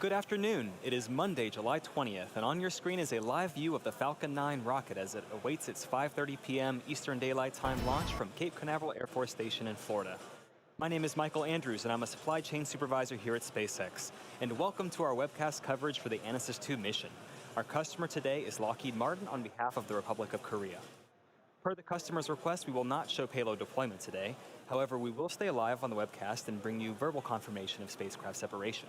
Good afternoon. It is Monday, July 20th, and on your screen is a live view of the Falcon 9 rocket as it awaits its 5:30 p.m. Eastern Daylight Time launch from Cape Canaveral Air Force Station in Florida. My name is Michael Andrews, and I'm a supply chain supervisor here at SpaceX. And welcome to our webcast coverage for the ANASIS-II mission. Our customer today is Lockheed Martin on behalf of the Republic of Korea. Per the customer's request, we will not show payload deployment today. However, we will stay live on the webcast and bring you verbal confirmation of spacecraft separation.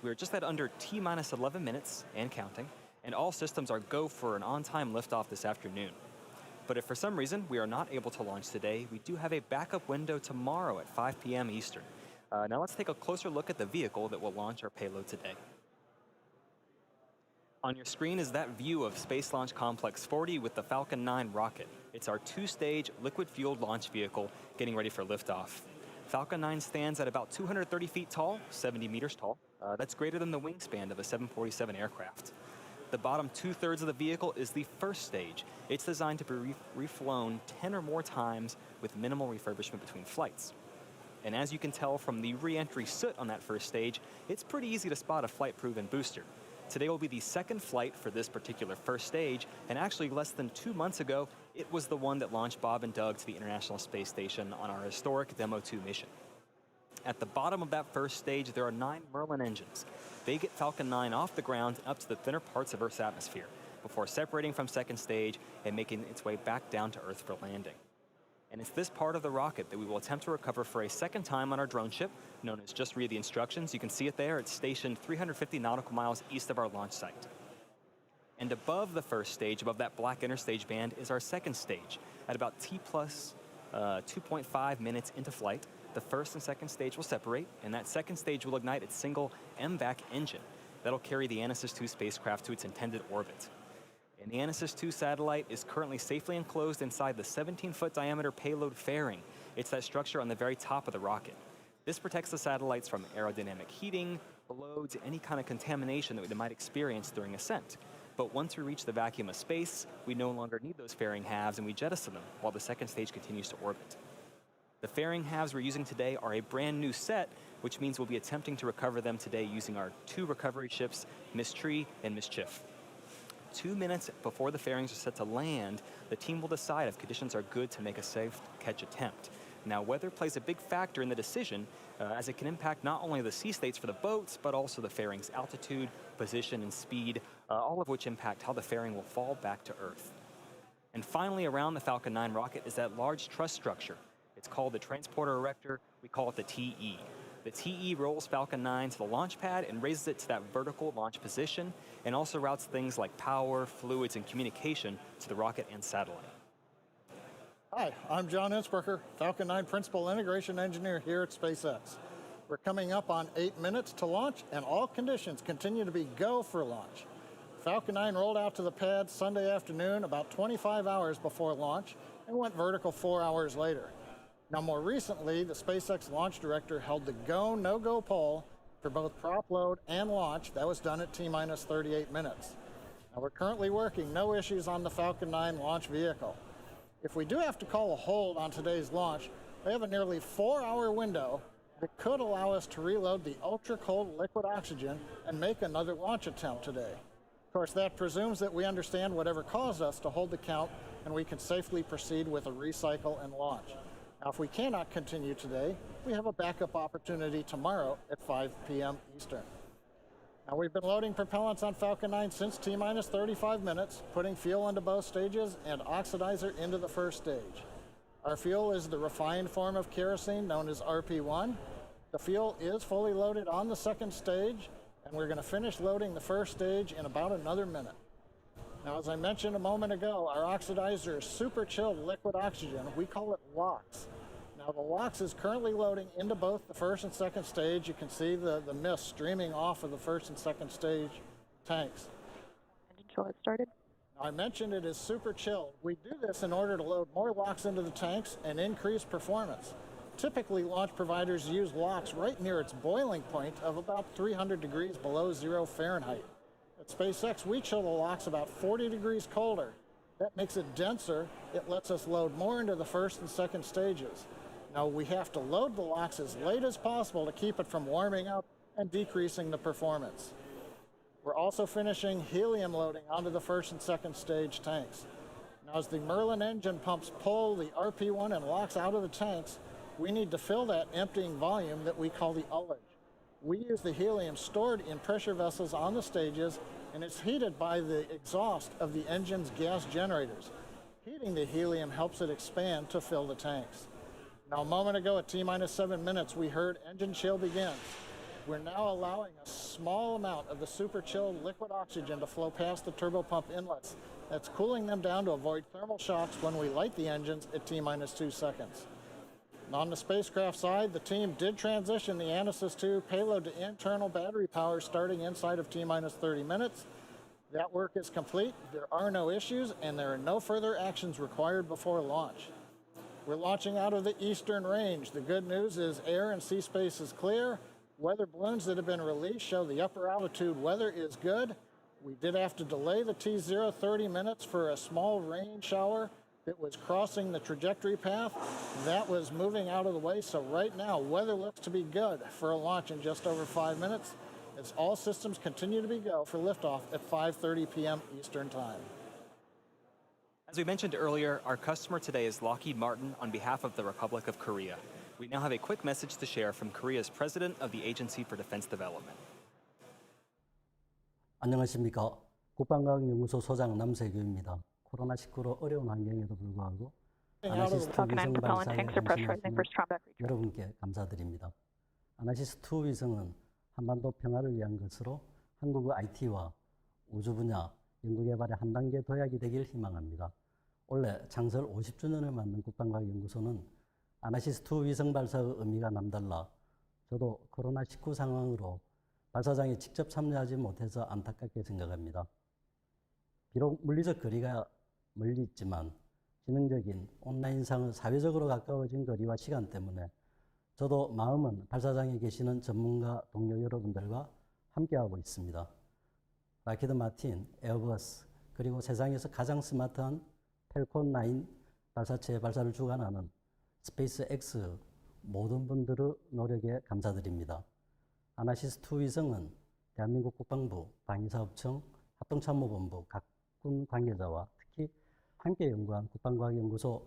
We are just at under T-minus 11 minutes and counting, and all systems are go for an on-time liftoff this afternoon. But if for some reason we are not able to launch today, we do have a backup window tomorrow at 5 p.m. Eastern. Now let's take a closer look at the vehicle that will launch our payload today. On your screen is that view of Space Launch Complex 40 with the Falcon 9 rocket. It's our two-stage liquid-fueled launch vehicle getting ready for liftoff. Falcon 9 stands at about 230 feet tall, 70 meters tall. That's greater than the wingspan of a 747 aircraft. The bottom two-thirds of the vehicle is the first stage. It's designed to be reflown 10 or more times with minimal refurbishment between flights. And as you can tell from the re-entry soot on that first stage, it's pretty easy to spot a flight-proven booster. Today will be the second flight for this particular first stage, and actually less than 2 months ago, it was the one that launched Bob and Doug to the International Space Station on our historic Demo 2 mission. At the bottom of that first stage, there are 9 Merlin engines. They get Falcon 9 off the ground and up to the thinner parts of Earth's atmosphere, before separating from second stage and making its way back down to Earth for landing. And it's this part of the rocket that we will attempt to recover for a second time on our drone ship, known as Just Read the Instructions. You can see it there. It's stationed 350 nautical miles east of our launch site. And above the first stage, above that black interstage band, is our second stage. At about T plus 2.5 minutes into flight, the first and second stage will separate, and that second stage will ignite its single MVAC engine. That'll carry the ANASIS-II spacecraft to its intended orbit. And the ANASIS-II satellite is currently safely enclosed inside the 17-foot diameter payload fairing. It's that structure on the very top of the rocket. This protects the satellites from aerodynamic heating, blows, any kind of contamination that they might experience during ascent. But once we reach the vacuum of space, we no longer need those fairing halves, and we jettison them while the second stage continues to orbit. The fairing halves we're using today are a brand new set, which means we'll be attempting to recover them today using our 2 recovery ships, Mystery and Mischief. 2 minutes before the fairings are set to land, the team will decide if conditions are good to make a safe catch attempt. Now, weather plays a big factor in the decision, as it can impact not only the sea states for the boats, but also the fairing's altitude, position, and speed, all of which impact how the fairing will fall back to Earth. And finally, around the Falcon 9 rocket is that large truss structure. It's called the Transporter Erector. We call it the TE. The TE rolls Falcon 9 to the launch pad and raises it to that vertical launch position, and also routes things like power, fluids, and communication to the rocket and satellite. Hi, I'm John Innsbrucker, Falcon 9 Principal Integration Engineer here at SpaceX. We're coming up on 8 minutes to launch, and all conditions continue to be go for launch. Falcon 9 rolled out to the pad Sunday afternoon about 25 hours before launch and went vertical 4 hours later. Now, more recently, the SpaceX launch director held the go, no-go poll for both prop load and launch. That was done at T-minus 38 minutes. Now, we're currently working no issues on the Falcon 9 launch vehicle. If we do have to call a hold on today's launch, we have a nearly 4-hour window that could allow us to reload the ultra-cold liquid oxygen and make another launch attempt today. Of course, that presumes that we understand whatever caused us to hold the count and we can safely proceed with a recycle and launch. Now, if we cannot continue today, we have a backup opportunity tomorrow at 5 p.m. Eastern. Now, we've been loading propellants on Falcon 9 since T-minus 35 minutes, putting fuel into both stages and oxidizer into the first stage. Our fuel is the refined form of kerosene known as RP1. The fuel is fully loaded on the second stage, and we're going to finish loading the first stage in about another minute. Now, as I mentioned a moment ago, our oxidizer is super chilled liquid oxygen. We call it LOX. Now, the LOX is currently loading into both the first and second stage. You can see the mist streaming off of the first and second stage tanks. Engine chill has started. Now, I mentioned it is super chilled. We do this in order to load more LOX into the tanks and increase performance. Typically, launch providers use LOX right near its boiling point of about 300 degrees below 0 Fahrenheit. At SpaceX, we chill the LOX about 40 degrees colder. That makes it denser. It lets us load more into the first and second stages. Now, we have to load the LOX as late as possible to keep it from warming up and decreasing the performance. We're also finishing helium loading onto the first and second stage tanks. Now, as the Merlin engine pumps pull the RP-1 and locks out of the tanks, we need to fill that emptying volume that we call the ullage. We use the helium stored in pressure vessels on the stages, and it's heated by the exhaust of the engine's gas generators. Heating the helium helps it expand to fill the tanks. Now, a moment ago at T-minus 7 minutes, we heard engine chill begins. We're now allowing a small amount of the super chilled liquid oxygen to flow past the turbopump inlets. That's cooling them down to avoid thermal shocks when we light the engines at T-minus 2 seconds. And on the spacecraft side, the team did transition the ANASIS-II payload to internal battery power starting inside of T-minus 30 minutes. That work is complete, there are no issues, and there are no further actions required before launch. We're launching out of the eastern range. The good news is air and sea space is clear. Weather balloons that have been released show the upper altitude weather is good. We did have to delay the T0 30 minutes for a small rain shower that was crossing the trajectory path. That was moving out of the way, so right now weather looks to be good for a launch in just over 5 minutes, as all systems continue to be go for liftoff at 5:30 p.m. Eastern Time. As we mentioned earlier, our customer today is Lockheed Martin on behalf of the Republic of Korea. We now have a quick message to share from Korea's president of the Agency for Defense Development. 안녕하십니까. 국방과학연구소 소장 남세규입니다. 코로나19로 어려운 환경에도 불구하고 아나시스-II 위성 발사에 동참하신 여러분께 감사드립니다. 아나시스-II 위성은 한반도 평화를 위한 것으로 한국의 IT와 우주 분야 연구개발의 한 단계 도약이 되길 희망합니다. 올해 창설 50주년을 맞는 국방과학연구소는 아나시스-II 위성 발사의 의미가 남달라 저도 코로나19 상황으로 발사장에 직접 참여하지 못해서 안타깝게 생각합니다. 비록 물리적 거리가 멀리 있지만 지능적인 온라인상의 사회적으로 가까워진 거리와 시간 때문에 저도 마음은 발사장에 계시는 전문가 동료 여러분들과 함께하고 있습니다. 라키드 마틴, 에어버스, 그리고 세상에서 가장 스마트한 펠콘 9 발사체의 발사를 주관하는 스페이스X 모든 분들의 노력에 감사드립니다. 아나시스-II 위성은 대한민국 국방부, 방위사업청, 합동참모본부, 각군 관계자와 특히 함께 연구한 국방과학연구소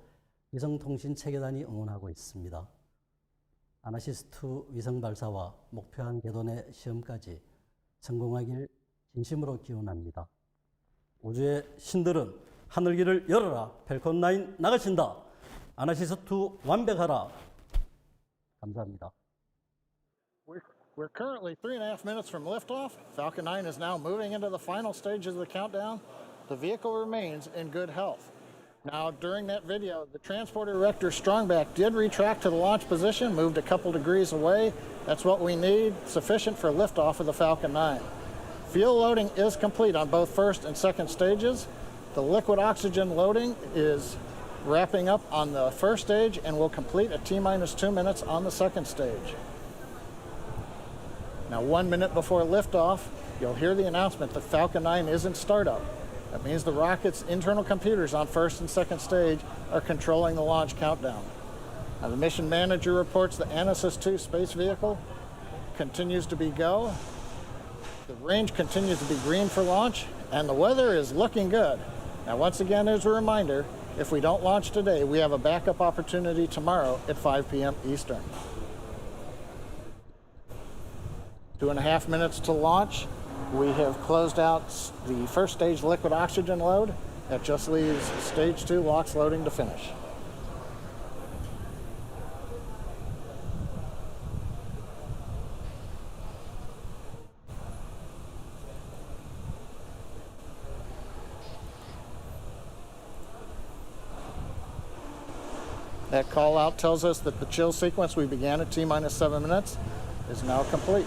위성통신체계단이 응원하고 있습니다. 아나시스-II 위성 발사와 목표한 궤도내 시험까지 성공하길 진심으로 기원합니다. 우주의 신들은 하늘길을 열어라. 펠콘 9 나가신다. 아나시스-II 완벽하라. 감사합니다. We're currently 3.5 minutes from liftoff. Falcon 9 is now moving into the final stages of the countdown. The vehicle remains in good health. Now, during that video, the transporter erector strongback did retract to the launch position, moved a couple degrees away. That's what we need, sufficient for liftoff of the Falcon 9. Fuel loading is complete on both first and second stages. The liquid oxygen loading is wrapping up on the first stage and will complete at T-minus 2 minutes on the second stage. Now, 1 minute before liftoff, you'll hear the announcement that Falcon 9 is in startup. That means the rocket's internal computers on first and second stage are controlling the launch countdown. Now, the mission manager reports the ANASIS-II space vehicle continues to be go. The range continues to be green for launch, and the weather is looking good. Now, once again, as a reminder, if we don't launch today, we have a backup opportunity tomorrow at 5 p.m. Eastern. 2.5 minutes to launch. We have closed out the first stage liquid oxygen load. That just leaves stage 2 LOX loading to finish. That call out tells us that the chill sequence we began at T-minus 7 minutes is now complete.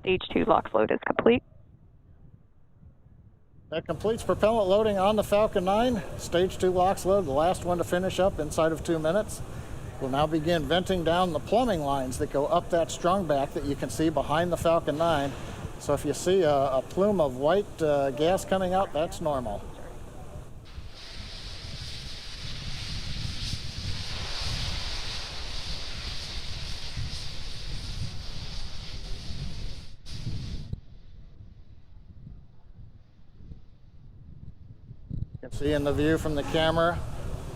Stage 2 LOX load is complete. That completes propellant loading on the Falcon 9. Stage 2 LOX load, the last one to finish up inside of 2 minutes. We'll now begin venting down the plumbing lines that go up that strongback that you can see behind the Falcon 9. So if you see a plume of white gas coming out, that's normal. You can see in the view from the camera,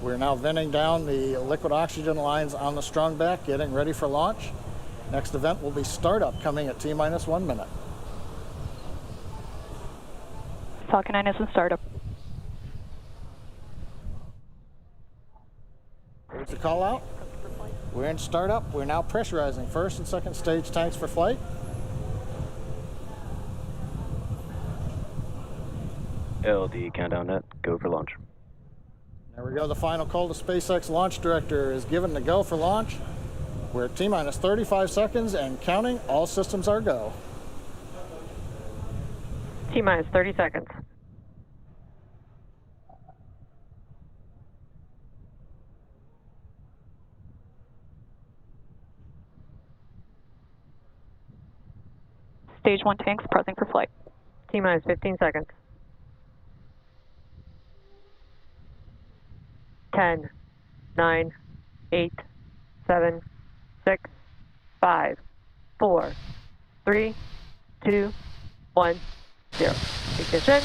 we're now venting down the liquid oxygen lines on the strung back, getting ready for launch. Next event will be startup, coming at T-minus 1 minute. Falcon 9 is in startup. Here's the call out. We're in startup. We're now pressurizing first and second stage tanks for flight. LD countdown net, go for launch. There we go. The final call to SpaceX launch director is given to go for launch. We're at T-minus 35 seconds and counting. All systems are go. T-minus 30 seconds. Stage 1 tanks pressing for flight. T-minus 15 seconds. 10, 9, 8, 7, 6, 5, 4, 3, 2, 1, 0. Ignition.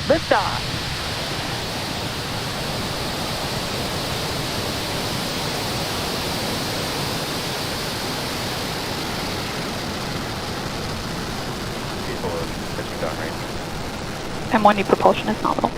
Liftoff. M1D propulsion is nominal.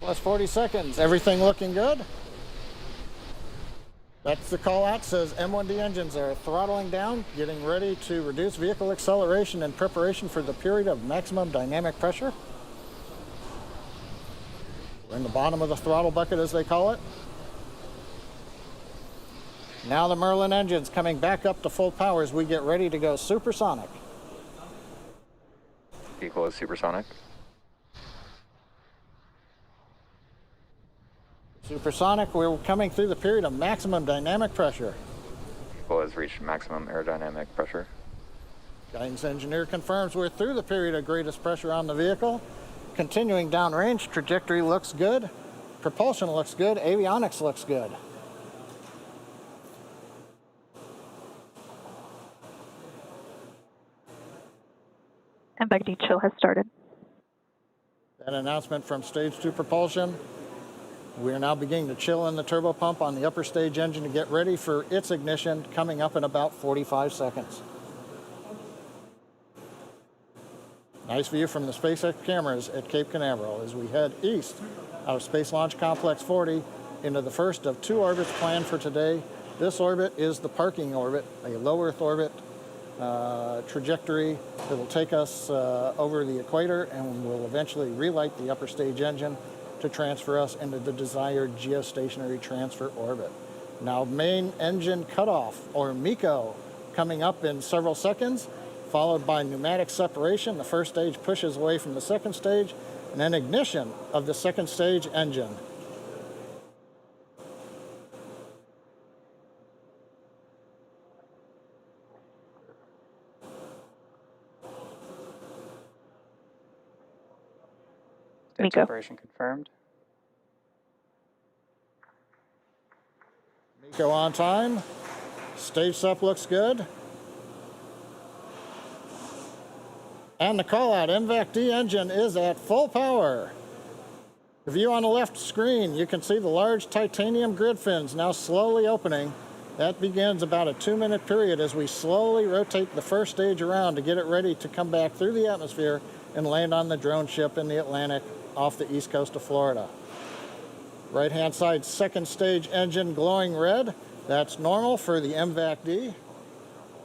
Plus 40 seconds. Everything looking good? That's the call out. Says M1D engines are throttling down, getting ready to reduce vehicle acceleration in preparation for the period of maximum dynamic pressure. We're in the bottom of the throttle bucket, as they call it. Now the Merlin engines coming back up to full power as we get ready to go supersonic. Vehicle is supersonic. Supersonic, we're coming through the period of maximum dynamic pressure. Vehicle has reached maximum aerodynamic pressure. Guidance engineer confirms we're through the period of greatest pressure on the vehicle. Continuing downrange, trajectory looks good. Propulsion looks good. Avionics looks good. MVAC-D chill has started. That announcement from stage 2 propulsion. We are now beginning to chill in the turbopump on the upper stage engine to get ready for its ignition, coming up in about 45 seconds. Nice view from the SpaceX cameras at Cape Canaveral as we head east out of Space Launch Complex 40 into the first of 2 orbits planned for today. This orbit is the parking orbit, a low Earth orbit trajectory that will take us over the equator and will eventually relight the upper stage engine to transfer us into the desired geostationary transfer orbit. Now main engine cutoff, or MECO, coming up in several seconds, followed by pneumatic separation. The first stage pushes away from the second stage, and then ignition of the second stage engine. MECO. Separation confirmed. MECO on time. Stage sep looks good. And the call out, MVAC-D engine is at full power. The view on the left screen, you can see the large titanium grid fins now slowly opening. That begins about a 2-minute period as we slowly rotate the first stage around to get it ready to come back through the atmosphere and land on the drone ship in the Atlantic off the east coast of Florida. Right-hand side, second stage engine glowing red. That's normal for the MVAC-D.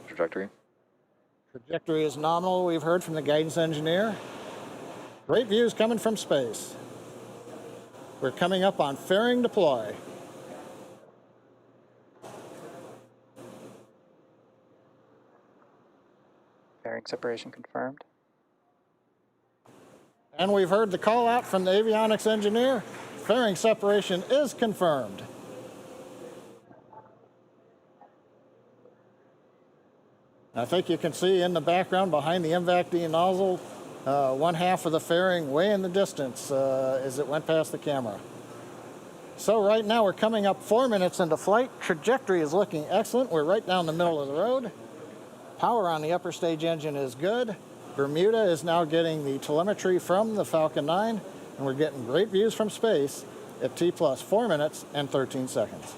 Trajectory. Trajectory is nominal, we've heard from the guidance engineer. Great views coming from space. We're coming up on fairing deploy. Fairing separation confirmed. And we've heard the call out from the avionics engineer. Fairing separation is confirmed. I think you can see in the background behind the MVAC-D nozzle, one half of the fairing way in the distance as it went past the camera. So right now we're coming up 4 minutes into flight. Trajectory is looking excellent. We're right down the middle of the road. Power on the upper stage engine is good. Bermuda is now getting the telemetry from the Falcon 9, and we're getting great views from space at T plus 4 minutes and 13 seconds.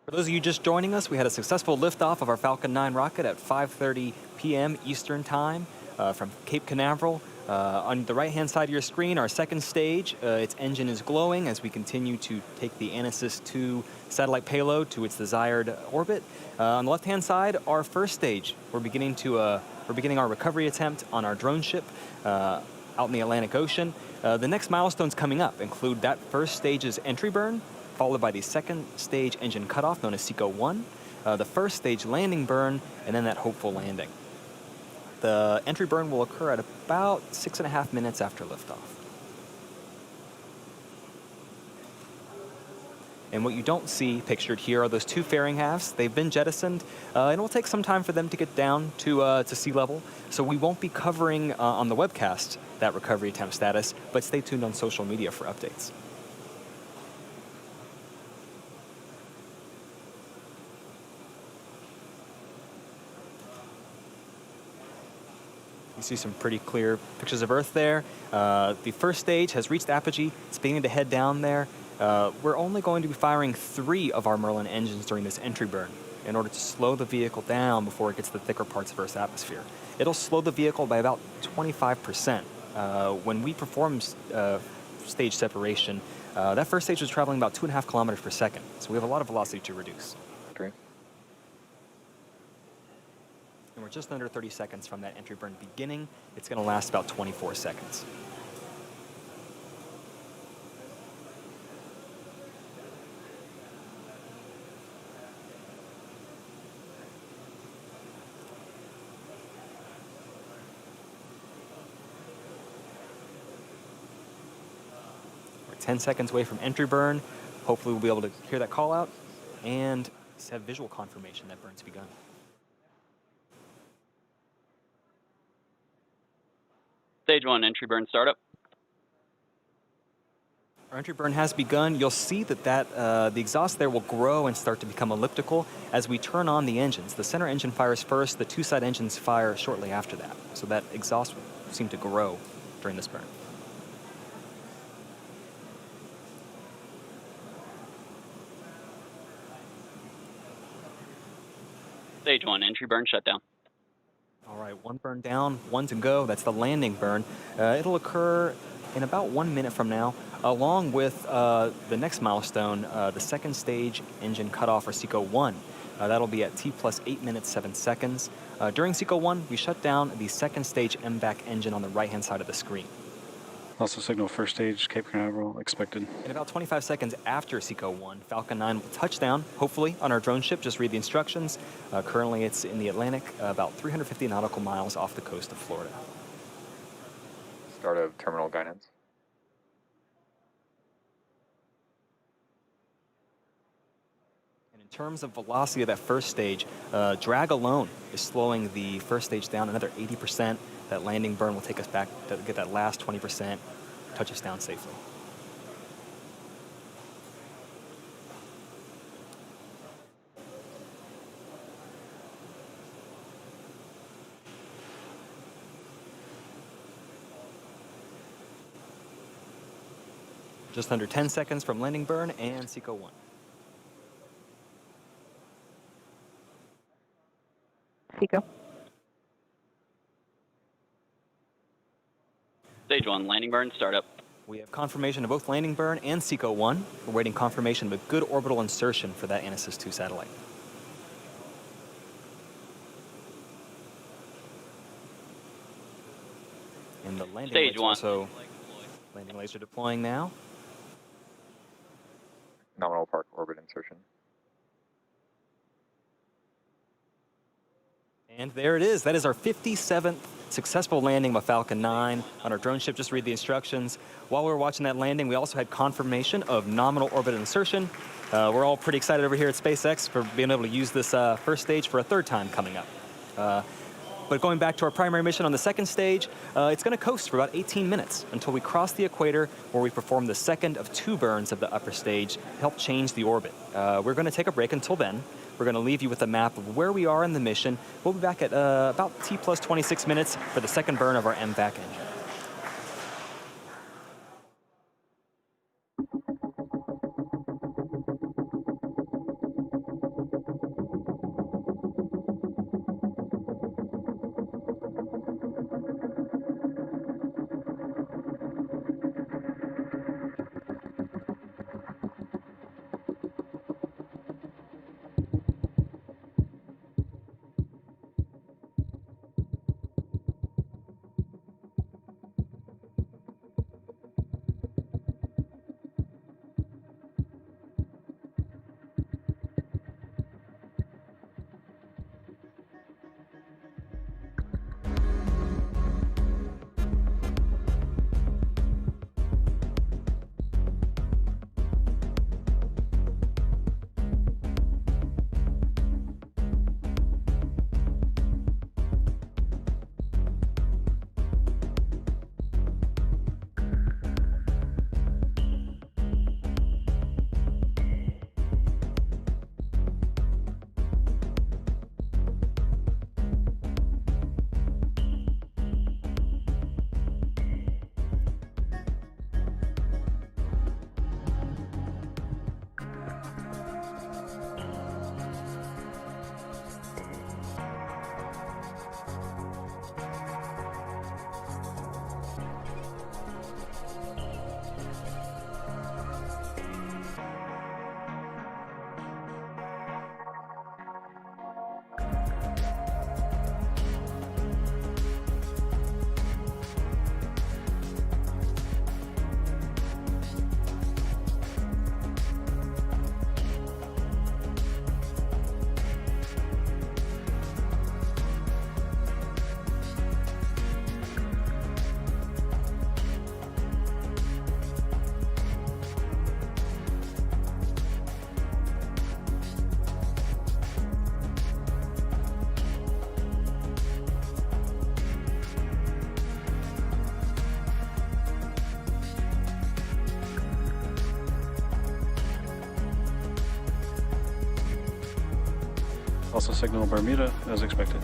For those of you just joining us, we had a successful liftoff of our Falcon 9 rocket at 5:30 p.m. Eastern Time from Cape Canaveral. On the right-hand side of your screen, our second stage, its engine is glowing as we continue to take the ANASIS-II satellite payload to its desired orbit. On the left-hand side, our first stage. We're beginning our recovery attempt on our drone ship out in the Atlantic Ocean. The next milestones coming up include that first stage's entry burn, followed by the second stage engine cutoff, known as SECO-1, the first stage landing burn, and then that hopeful landing. The entry burn will occur at about 6.5 minutes after liftoff. And what you don't see pictured here are those two fairing halves. They've been jettisoned, and it will take some time for them to get down to sea level. So we won't be covering on the webcast that recovery attempt status, but stay tuned on social media for updates. You see some pretty clear pictures of Earth there. The first stage has reached apogee. It's beginning to head down there. We're only going to be firing 3 of our Merlin engines during this entry burn in order to slow the vehicle down before it gets to the thicker parts of Earth's atmosphere. It'll slow the vehicle by about 25%. When we perform stage separation, that first stage was traveling about 2.5 kilometers per second. So we have a lot of velocity to reduce. Great. And we're just under 30 seconds from that entry burn beginning. It's going to last about 24 seconds. We're 10 seconds away from entry burn. Hopefully we'll be able to hear that call out and have visual confirmation that burn's begun. Stage 1, entry burn startup. Our entry burn has begun. You'll see that the exhaust there will grow and start to become elliptical as we turn on the engines. The center engine fires first, the 2 side engines fire shortly after that. So that exhaust will seem to grow during this burn. Stage 1, entry burn shutdown. All right, 1 burn down, 1 to go. That's the landing burn. It'll occur in about 1 minute from now, along with the next milestone, the second stage engine cutoff, or SECO-1. That'll be at T plus 8 minutes, 7 seconds. During SECO-1, we shut down the second stage MVAC engine on the right-hand side of the screen. Also signal first stage, Cape Canaveral, expected. In about 25 seconds after SECO-1, Falcon 9 will touch down, hopefully, on our drone ship. Just read the instructions. Currently, it's in the Atlantic, about 350 nautical miles off the coast of Florida. Start of terminal guidance. And in terms of velocity of that first stage, drag alone is slowing the first stage down another 80%. That landing burn will take us back to get that last 20%, touch us down safely. Just under 10 seconds from landing burn and SECO-1. SECO. Stage 1, landing burn startup. We have confirmation of both landing burn and SECO-1. We're waiting confirmation of a good orbital insertion for that ANASIS-II satellite. And the landing Stage lights one. also landing laser deploying now. Nominal park orbit insertion. And there it is. That is our 57th successful landing of a Falcon 9 on our drone ship. Just read the instructions. While we were watching that landing, we also had confirmation of nominal orbit insertion. We're all pretty excited over here at SpaceX for being able to use this first stage for a third time coming up. But going back to our primary mission on the second stage, it's going to coast for about 18 minutes until we cross the equator, where we perform the second of 2 burns of the upper stage to help change the orbit. We're going to take a break until then. We're going to leave you with a map of where we are in the mission. We'll be back at about T plus 26 minutes for the second burn of our MVAC engine. Also signal Bermuda as expected.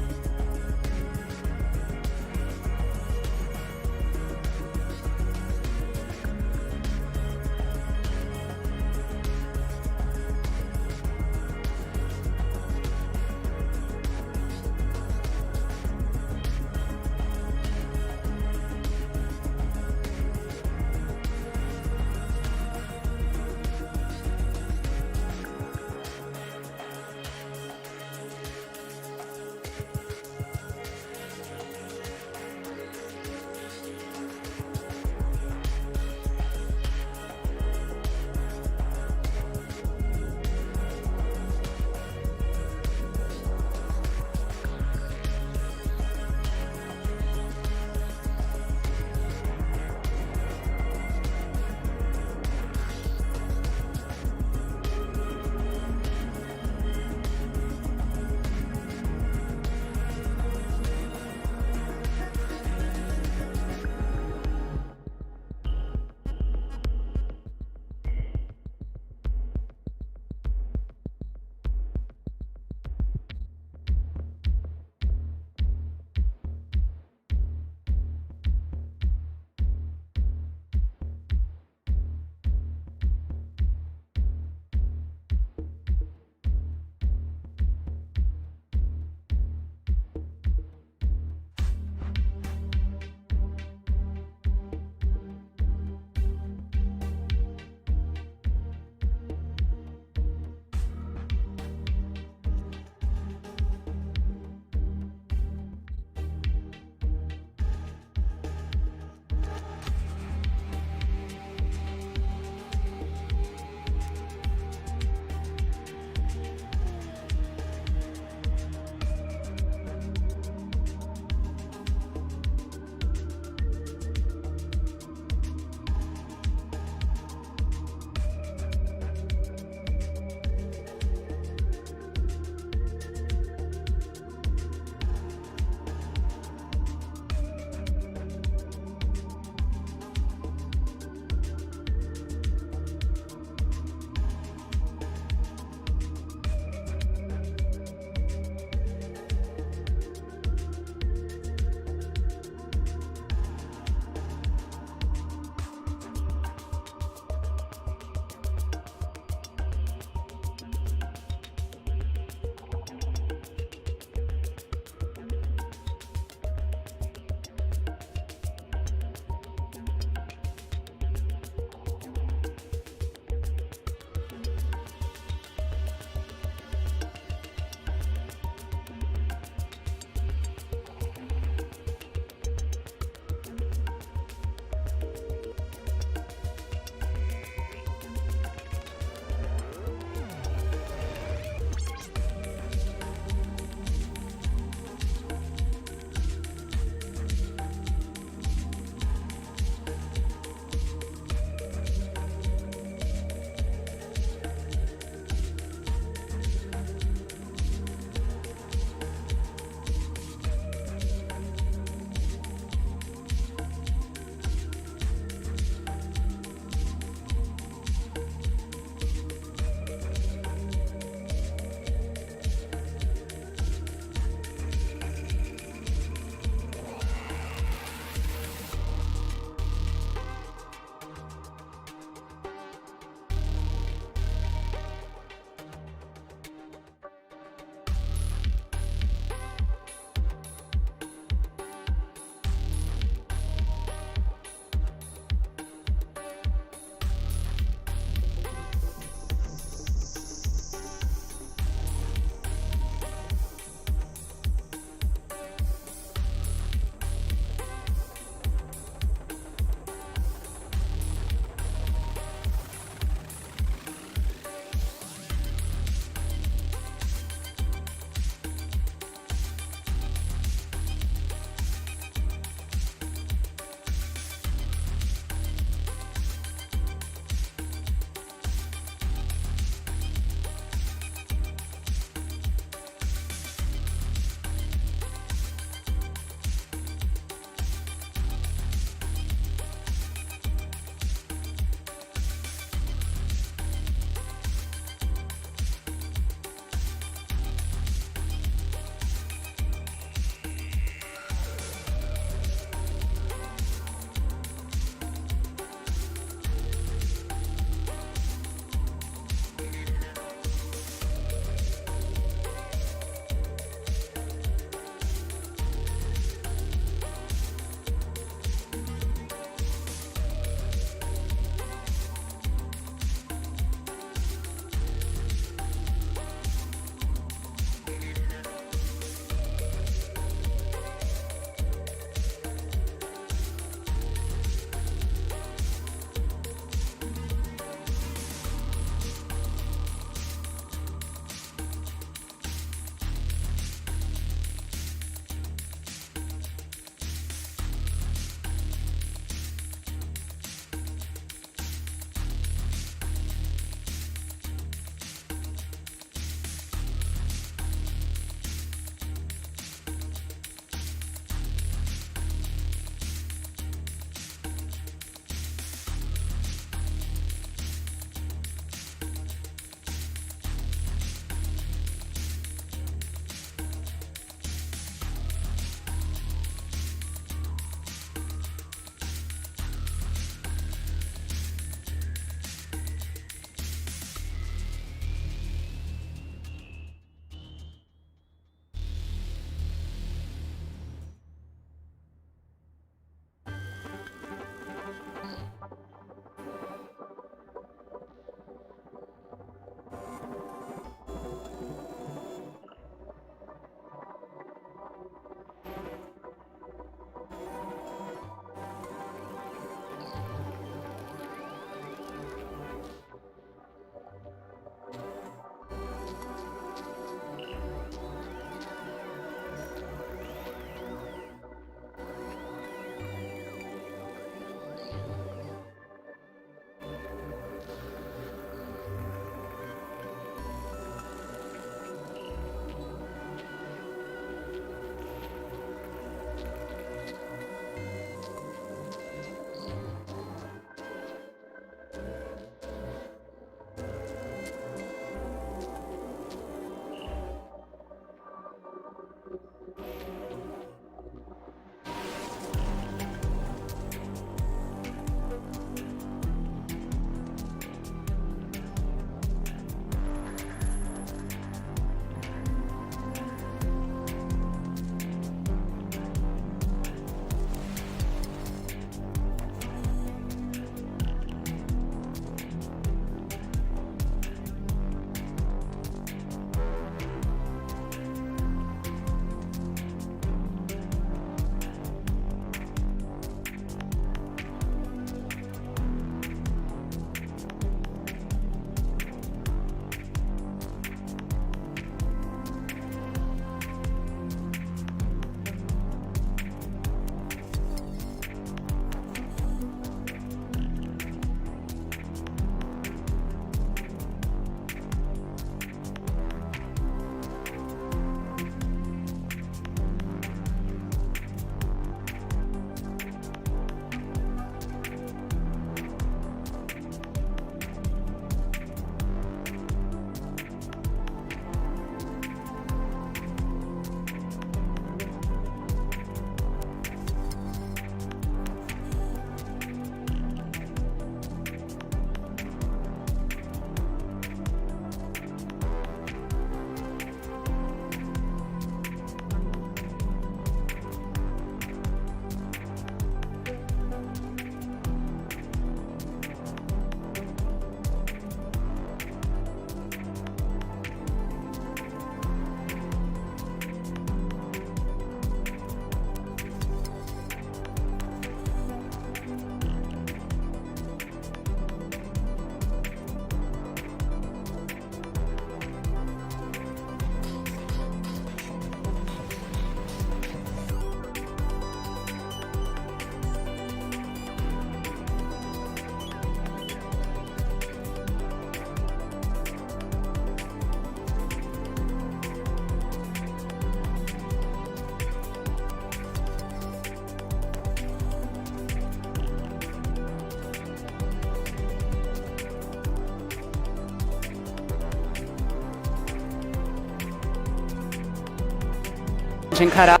Engine cut off.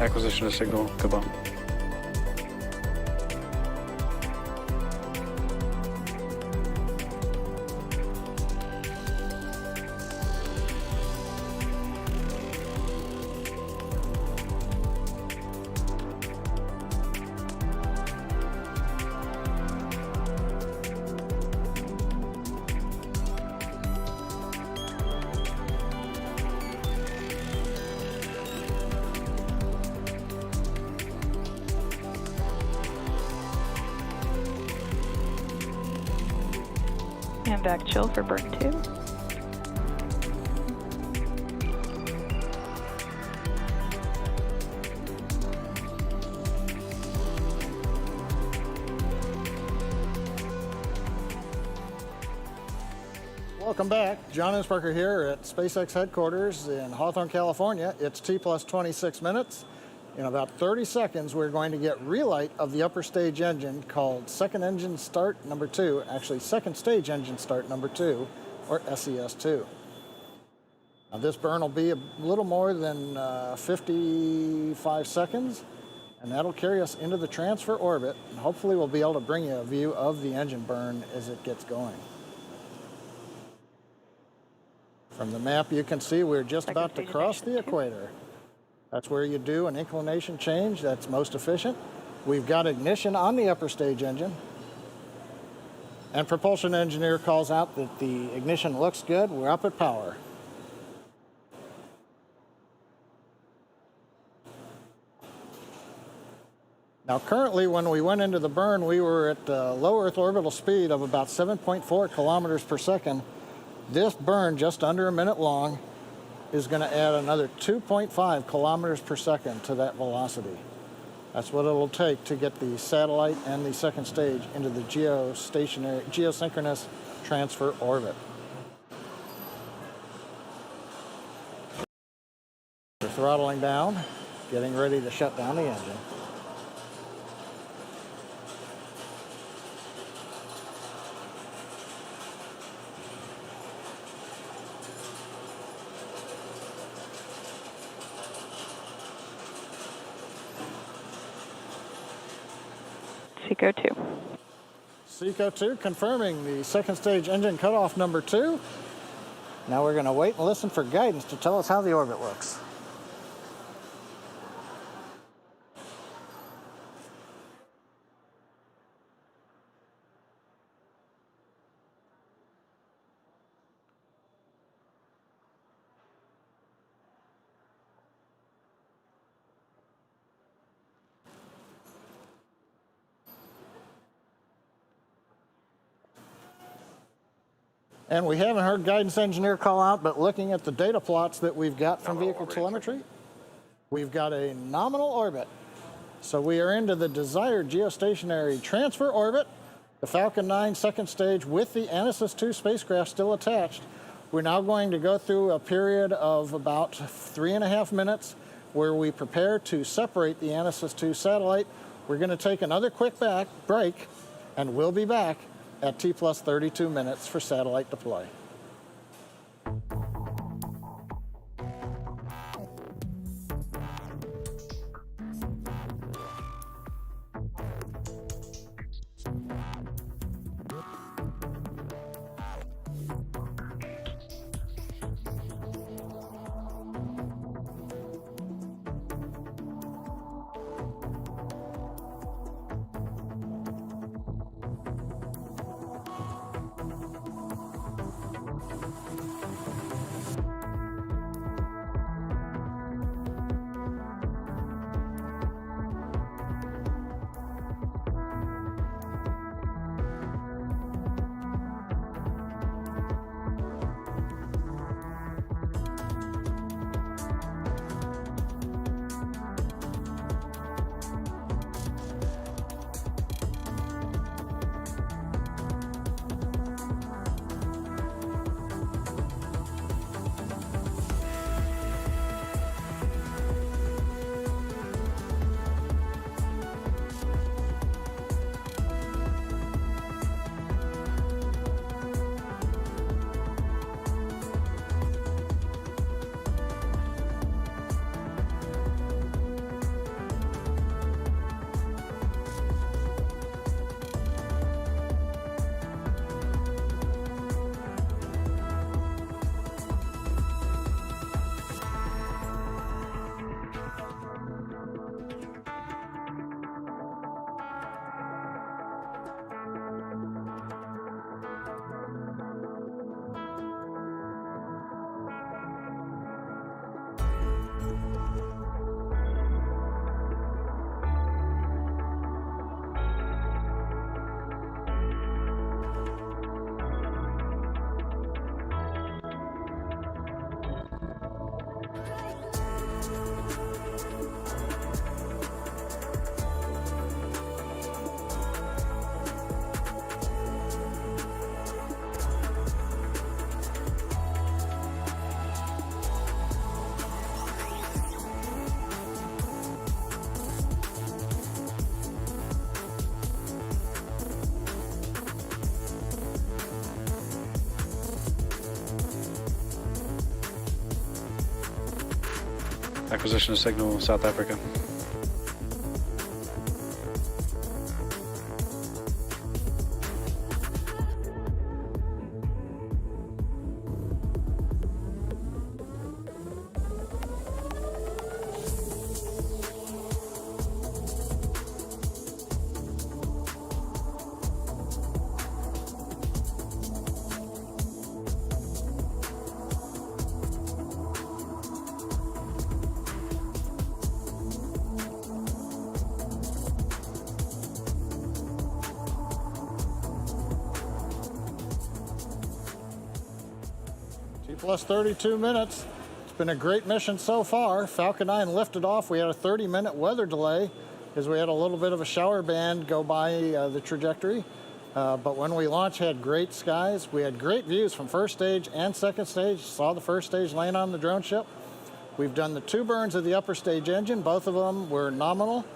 Acquisition of signal, goodbye. And back chill for burn 2. Welcome back. John Innsbrucker here at SpaceX headquarters in Hawthorne, California. It's T plus 26 minutes. In about 30 seconds, we're going to get relight of the upper stage engine called second engine start number 2, actually second stage engine start number 2, or SES-II. Now this burn will be a little more than 55 seconds, and that'll carry us into the transfer orbit, and hopefully we'll be able to bring you a view of the engine burn as it gets going. From the map you can see we're just about to cross the equator. That's where you do an inclination change that's most efficient. We've got ignition on the upper stage engine. And propulsion engineer calls out that the ignition looks good. We're up at power. Now currently when we went into the burn, we were at low Earth orbital speed of about 7.4 kilometers per second. This burn, just under a minute long, is going to add another 2.5 kilometers per second to that velocity. That's what it'll take to get the satellite and the second stage into the geosynchronous transfer orbit. We're throttling down, getting ready to shut down the engine. SECO-2. SECO-2 confirming the second stage engine cutoff number 2. Now we're going to wait and listen for guidance to tell us how the orbit looks. And we haven't heard guidance engineer call out, but looking at the data plots that we've got from vehicle telemetry, we've got a nominal orbit. So we are into the desired geostationary transfer orbit, the Falcon 9 second stage with the ANASIS-II spacecraft still attached. We're now going to go through a period of about 3.5 minutes where we prepare to separate the ANASIS-II satellite. We're going to take another quick break, and we'll be back at T plus 32 minutes for satellite deploy. Acquisition of signal, South Africa. Plus 32 minutes. It's been a great mission so far. Falcon 9 lifted off. We had a 30-minute weather delay because we had a little bit of a shower band go by the trajectory. But when we launched, had great skies. We had great views from first stage and second stage. Saw the first stage land on the drone ship. We've done the 2 burns of the upper stage engine. Both of them were nominal.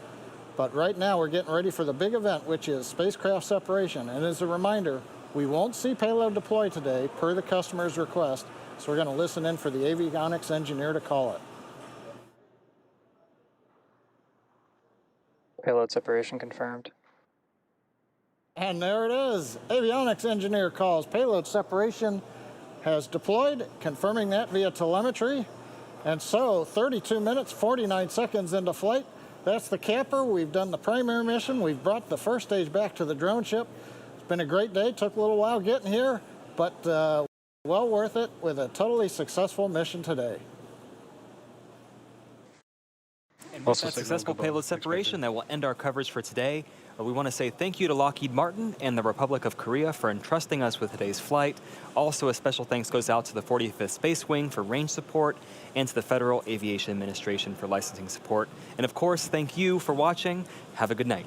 But right now we're getting ready for the big event, which is spacecraft separation. And as a reminder, we won't see payload deploy today per the customer's request. So we're going to listen in for the avionics engineer to call it. Payload separation confirmed. And there it is. Avionics engineer calls. Payload separation has deployed, confirming that via telemetry. And so 32 minutes, 49 seconds into flight. That's the camper. We've done the primary mission. We've brought the first stage back to the drone ship. It's been a great day. Took a little while getting here, but well worth it with a totally successful mission today. And with that successful payload separation, that will end our coverage for today. We want to say thank you to Lockheed Martin and the Republic of Korea for entrusting us with today's flight. Also, a special thanks goes out to the 45th Space Wing for range support and to the Federal Aviation Administration for licensing support. And of course, thank you for watching. Have a good night.